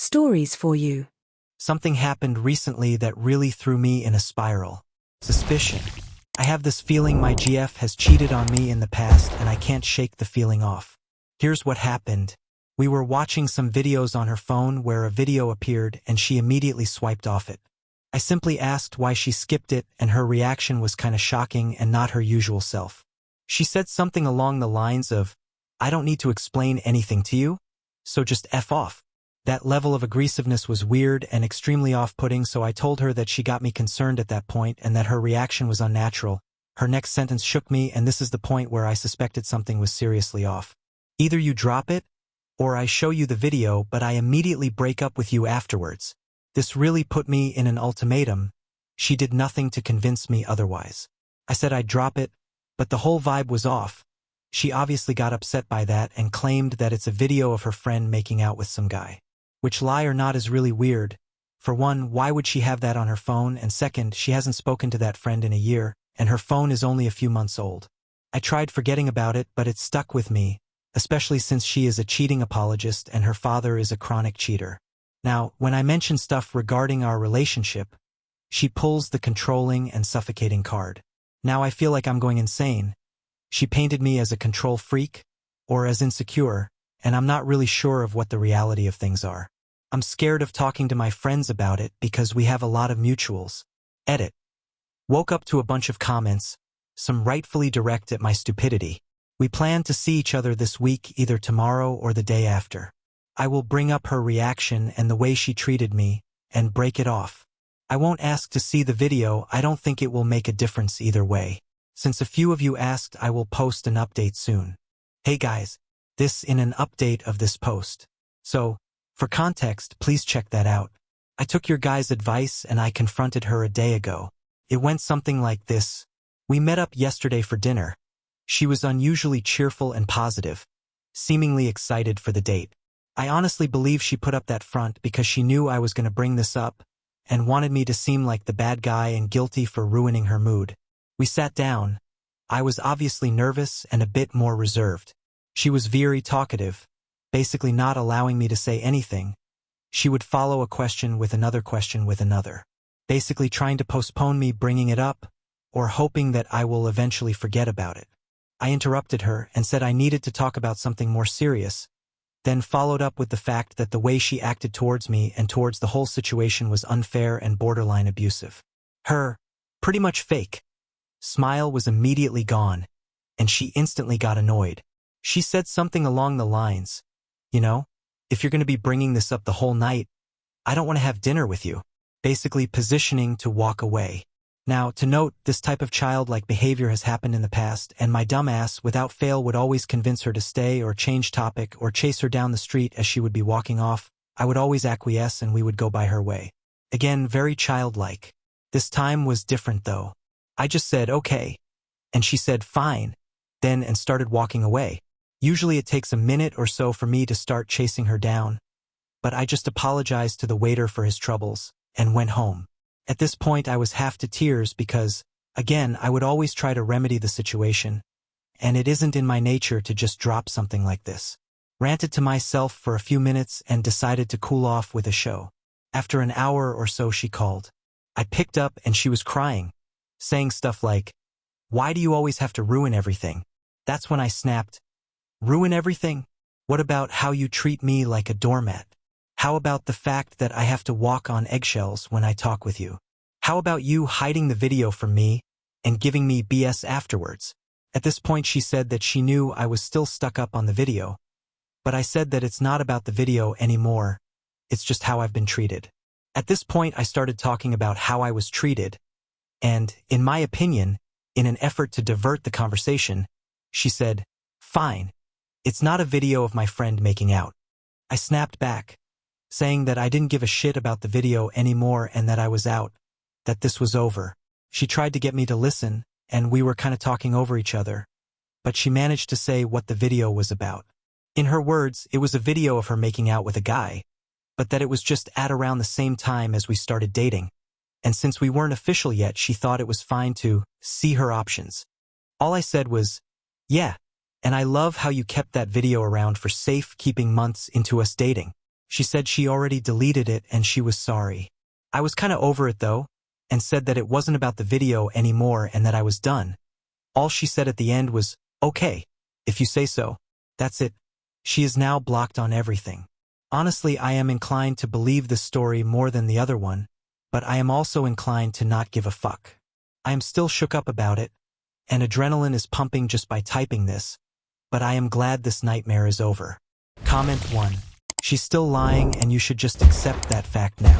stories for you. Something happened recently that really threw me in a spiral. Suspicion. I have this feeling my GF has cheated on me in the past and I can't shake the feeling off. Here's what happened. We were watching some videos on her phone where a video appeared and she immediately swiped off it. I simply asked why she skipped it and her reaction was kinda shocking and not her usual self. She said something along the lines of, "I don't need to explain anything to you, so just F off." That level of aggressiveness was weird and extremely off-putting, so I told her that she got me concerned at that point and that her reaction was unnatural. Her next sentence shook me, and this is the point where I suspected something was seriously off. "Either you drop it, or I show you the video but I immediately break up with you afterwards." This really put me in an ultimatum. She did nothing to convince me otherwise. I said I'd drop it, but the whole vibe was off. She obviously got upset by that and claimed that it's a video of her friend making out with some guy. Which, lie or not, is really weird. For one, why would she have that on her phone? And second, she hasn't spoken to that friend in a year, and her phone is only a few months old. I tried forgetting about it, but it stuck with me, especially since she is a cheating apologist and her father is a chronic cheater. Now, when I mention stuff regarding our relationship, she pulls the controlling and suffocating card. Now I feel like I'm going insane. She painted me as a control freak, or as insecure, and I'm not really sure of what the reality of things are. I'm scared of talking to my friends about it because we have a lot of mutuals. Edit. Woke up to a bunch of comments, some rightfully direct at my stupidity. We plan to see each other this week, either tomorrow or the day after. I will bring up her reaction and the way she treated me, and break it off. I won't ask to see the video. I don't think it will make a difference either way. Since a few of you asked, I will post an update soon. Hey guys, this in an update of this post. So, for context, please check that out. I took your guys' advice and I confronted her a day ago. It went something like this. We met up yesterday for dinner. She was unusually cheerful and positive, seemingly excited for the date. I honestly believe she put up that front because she knew I was going to bring this up and wanted me to seem like the bad guy and guilty for ruining her mood. We sat down. I was obviously nervous and a bit more reserved. She was very talkative, basically not allowing me to say anything. She would follow a question with another, basically trying to postpone me bringing it up or hoping that I will eventually forget about it. I interrupted her and said I needed to talk about something more serious, then followed up with the fact that the way she acted towards me and towards the whole situation was unfair and borderline abusive. Her, pretty much fake, smile was immediately gone, and she instantly got annoyed. She said something along the lines, "You know, if you're going to be bringing this up the whole night, I don't want to have dinner with you," basically positioning to walk away. Now, to note, this type of childlike behavior has happened in the past, and my dumbass without fail would always convince her to stay or change topic or chase her down the street as she would be walking off. I would always acquiesce and we would go by her way. Again, very childlike. This time was different though. I just said, "Okay," and she said, "Fine," then and started walking away. Usually it takes a minute or so for me to start chasing her down, but I just apologized to the waiter for his troubles and went home. At this point I was half to tears because, again, I would always try to remedy the situation, and it isn't in my nature to just drop something like this. Ranted to myself for a few minutes and decided to cool off with a show. After an hour or so she called. I picked up and she was crying, saying stuff like, "Why do you always have to ruin everything?" That's when I snapped. Ruin everything? What about how you treat me like a doormat? How about the fact that I have to walk on eggshells when I talk with you? How about you hiding the video from me and giving me BS afterwards? At this point she said that she knew I was still stuck up on the video, but I said that it's not about the video anymore, it's just how I've been treated. At this point I started talking about how I was treated, and, in my opinion, in an effort to divert the conversation, she said, "Fine. It's not a video of my friend making out." I snapped back, saying that I didn't give a shit about the video anymore and that I was out, that this was over. She tried to get me to listen, and we were kind of talking over each other, but she managed to say what the video was about. In her words, it was a video of her making out with a guy, but that it was just at around the same time as we started dating, and since we weren't official yet, she thought it was fine to see her options. All I said was, "Yeah, and I love how you kept that video around for safekeeping months into us dating." She said she already deleted it and she was sorry. I was kinda over it though, and said that it wasn't about the video anymore and that I was done. All she said at the end was, "Okay, if you say so." That's it. She is now blocked on everything. Honestly, I am inclined to believe this story more than the other one, but I am also inclined to not give a fuck. I am still shook up about it, and adrenaline is pumping just by typing this, but I am glad this nightmare is over. Comment 1. She's still lying and you should just accept that fact now.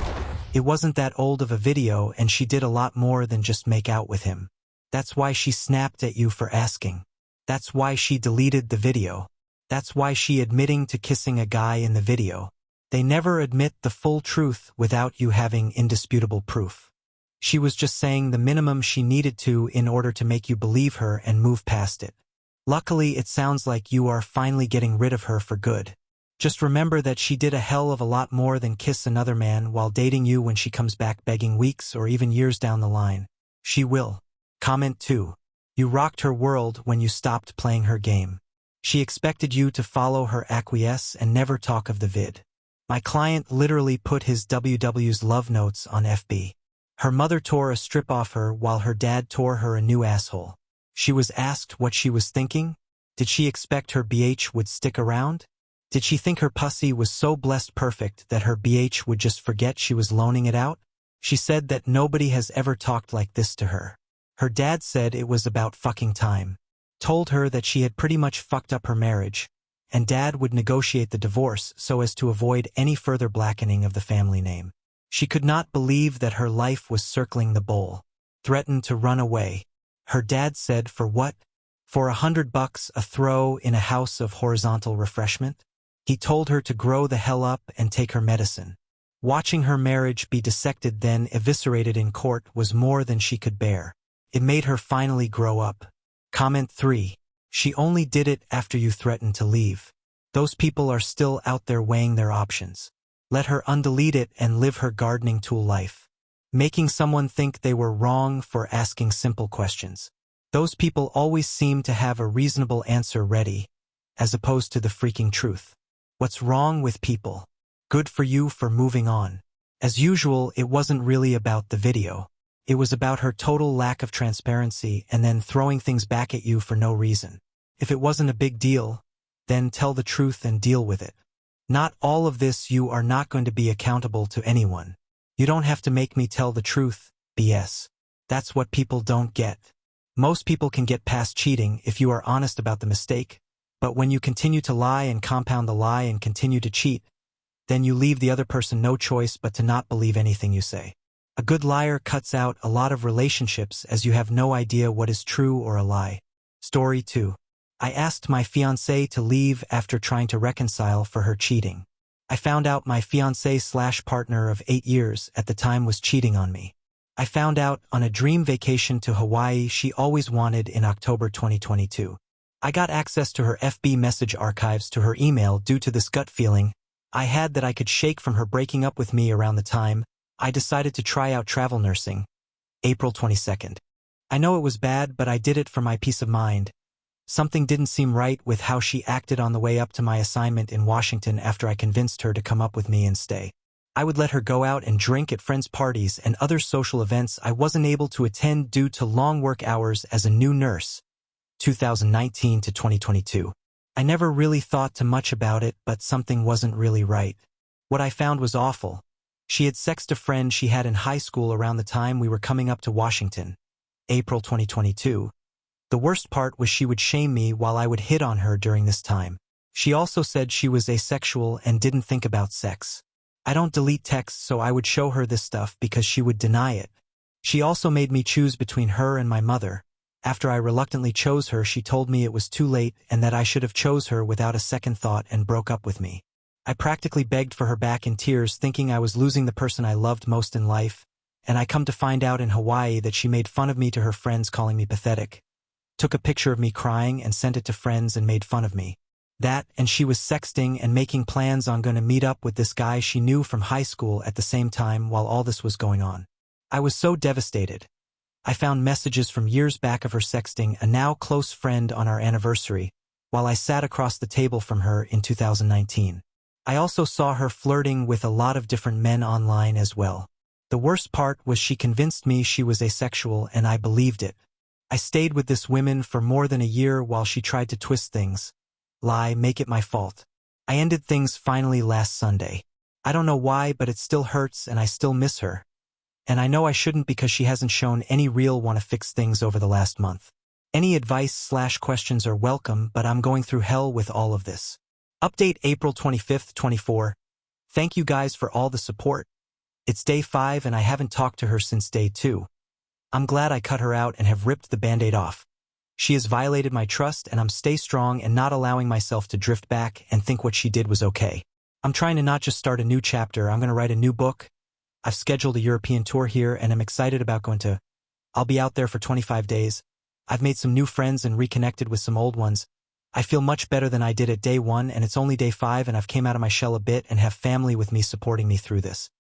It wasn't that old of a video and she did a lot more than just make out with him. That's why she snapped at you for asking. That's why she deleted the video. That's why she admitting to kissing a guy in the video. They never admit the full truth without you having indisputable proof. She was just saying the minimum she needed to in order to make you believe her and move past it. Luckily, it sounds like you are finally getting rid of her for good. Just remember that she did a hell of a lot more than kiss another man while dating you when she comes back begging weeks or even years down the line. She will. Comment 2. You rocked her world when you stopped playing her game. She expected you to follow her acquiesce and never talk of the vid. My client literally put his WW's love notes on FB. Her mother tore a strip off her while her dad tore her a new asshole. She was asked what she was thinking. Did she expect her BH would stick around? Did she think her pussy was so blessed perfect that her BH would just forget she was loaning it out? She said that nobody has ever talked like this to her. Her dad said it was about fucking time. Told her that she had pretty much fucked up her marriage, and dad would negotiate the divorce so as to avoid any further blackening of the family name. She could not believe that her life was circling the bowl. Threatened to run away. Her dad said for what? For $100 a throw in a house of horizontal refreshment? He told her to grow the hell up and take her medicine. Watching her marriage be dissected then eviscerated in court was more than she could bear. It made her finally grow up. Comment 3. She only did it after you threatened to leave. Those people are still out there weighing their options. Let her undelete it and live her gardening tool life. Making someone think they were wrong for asking simple questions. Those people always seem to have a reasonable answer ready, as opposed to the freaking truth. What's wrong with people? Good for you for moving on. As usual, it wasn't really about the video. It was about her total lack of transparency and then throwing things back at you for no reason. If it wasn't a big deal, then tell the truth and deal with it. Not all of this. You are not going to be accountable to anyone. You don't have to make me tell the truth, BS. That's what people don't get. Most people can get past cheating if you are honest about the mistake, but when you continue to lie and compound the lie and continue to cheat, then you leave the other person no choice but to not believe anything you say. A good liar cuts out a lot of relationships as you have no idea what is true or a lie. Story 2. I asked my fiancée to leave after trying to reconcile for her cheating. I found out my fiancé/partner of 8 years at the time was cheating on me. I found out on a dream vacation to Hawaii she always wanted in October 2022. I got access to her FB message archives to her email due to this gut feeling I had that I could shake from her breaking up with me around the time I decided to try out travel nursing. April 22nd. I know it was bad, but I did it for my peace of mind. Something didn't seem right with how she acted on the way up to my assignment in Washington after I convinced her to come up with me and stay. I would let her go out and drink at friends' parties and other social events I wasn't able to attend due to long work hours as a new nurse. 2019 to 2022. I never really thought too much about it, but something wasn't really right. What I found was awful. She had sexted a friend she had in high school around the time we were coming up to Washington. April 2022. The worst part was she would shame me while I would hit on her during this time. She also said she was asexual and didn't think about sex. I don't delete texts, so I would show her this stuff because she would deny it. She also made me choose between her and my mother. After I reluctantly chose her, she told me it was too late and that I should have chose her without a second thought and broke up with me. I practically begged for her back in tears, thinking I was losing the person I loved most in life, and I come to find out in Hawaii that she made fun of me to her friends, calling me pathetic. Took a picture of me crying and sent it to friends and made fun of me. That, and she was sexting and making plans on going to meet up with this guy she knew from high school at the same time while all this was going on. I was so devastated. I found messages from years back of her sexting a now close friend on our anniversary, while I sat across the table from her in 2019. I also saw her flirting with a lot of different men online as well. The worst part was she convinced me she was asexual and I believed it. I stayed with this woman for more than a year while she tried to twist things. Lie, make it my fault. I ended things finally last Sunday. I don't know why, but it still hurts and I still miss her. And I know I shouldn't because she hasn't shown any real want to fix things over the last month. Any advice/questions are welcome, but I'm going through hell with all of this. Update April 25th, 24. Thank you guys for all the support. It's day 5 and I haven't talked to her since day 2. I'm glad I cut her out and have ripped the band-aid off. She has violated my trust and I'm stay strong and not allowing myself to drift back and think what she did was okay. I'm trying to not just start a new chapter, I'm going to write a new book. I've scheduled a European tour here and I'm excited about going to. I'll be out there for 25 days. I've made some new friends and reconnected with some old ones. I feel much better than I did at day 1 and it's only day 5 and I've came out of my shell a bit and have family with me supporting me through this.